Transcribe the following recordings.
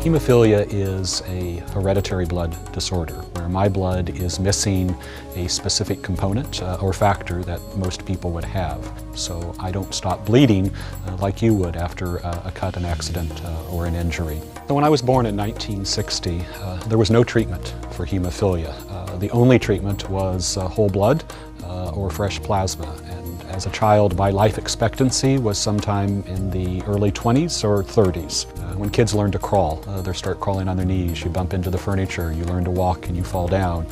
Hemophilia is a hereditary blood disorder where my blood is missing a specific component or factor that most people would have. So I don't stop bleeding like you would after a cut, an accident, or an injury. So when I was born in 1960, there was no treatment for hemophilia. The only treatment was whole blood or fresh plasma. And as a child, my life expectancy was sometime in the early 20s or 30s. When kids learn to crawl, they start crawling on their knees, you bump into the furniture, you learn to walk and you fall down.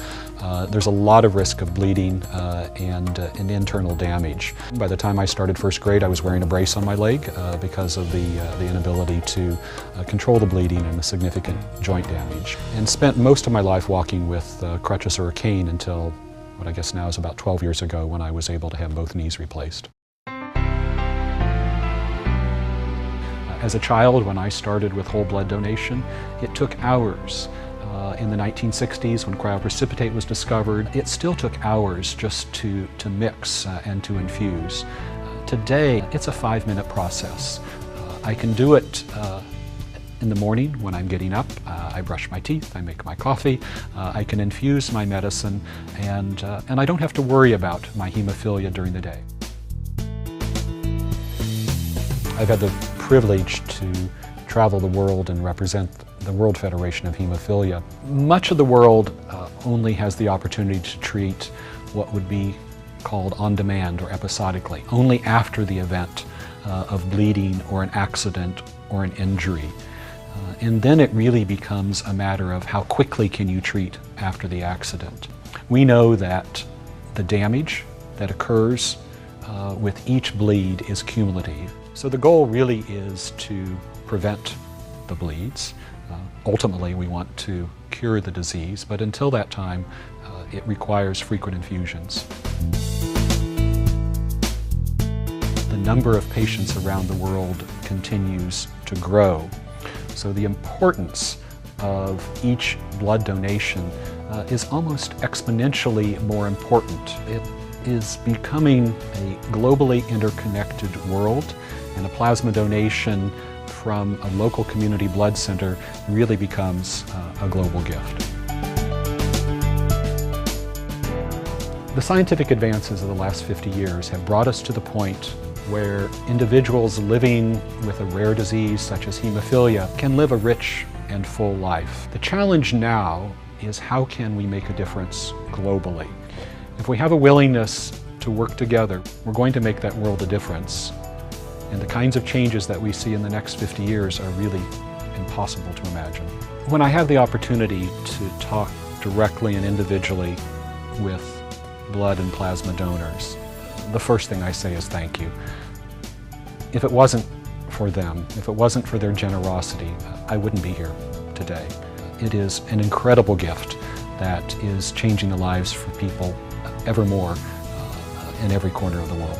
There's a lot of risk of bleeding and internal damage. By the time I started first grade, I was wearing a brace on my leg because of the inability to control the bleeding and the significant joint damage. And spent most of my life walking with crutches or a cane until what I guess now is about 12 years ago when I was able to have both knees replaced. As a child, when I started with whole blood donation, it took hours. In the 1960s, when cryoprecipitate was discovered, it still took hours just to mix and to infuse. Today, it's a 5-minute process. I can do it in the morning when I'm getting up. I brush my teeth, I make my coffee, I can infuse my medicine, and I don't have to worry about my hemophilia during the day. I've had the privilege to travel the world and represent the World Federation of Hemophilia. Much of the world only has the opportunity to treat what would be called on demand or episodically, only after the event of bleeding or an accident or an injury. And then it really becomes a matter of how quickly can you treat after the accident. We know that the damage that occurs with each bleed is cumulative. So the goal really is to prevent the bleeds. Ultimately, we want to cure the disease, but until that time, it requires frequent infusions. The number of patients around the world continues to grow. So the importance of each blood donation is almost exponentially more important. It is becoming a globally interconnected world, and a plasma donation from a local community blood center really becomes a global gift. The scientific advances of the last 50 years have brought us to the point where individuals living with a rare disease such as hemophilia can live a rich and full life. The challenge now is how can we make a difference globally? If we have a willingness to work together, we're going to make that world a difference. And the kinds of changes that we see in the next 50 years are really impossible to imagine. When I have the opportunity to talk directly and individually with blood and plasma donors, the first thing I say is thank you. If it wasn't for them, if it wasn't for their generosity, I wouldn't be here today. It is an incredible gift that is changing the lives for people evermore in every corner of the world.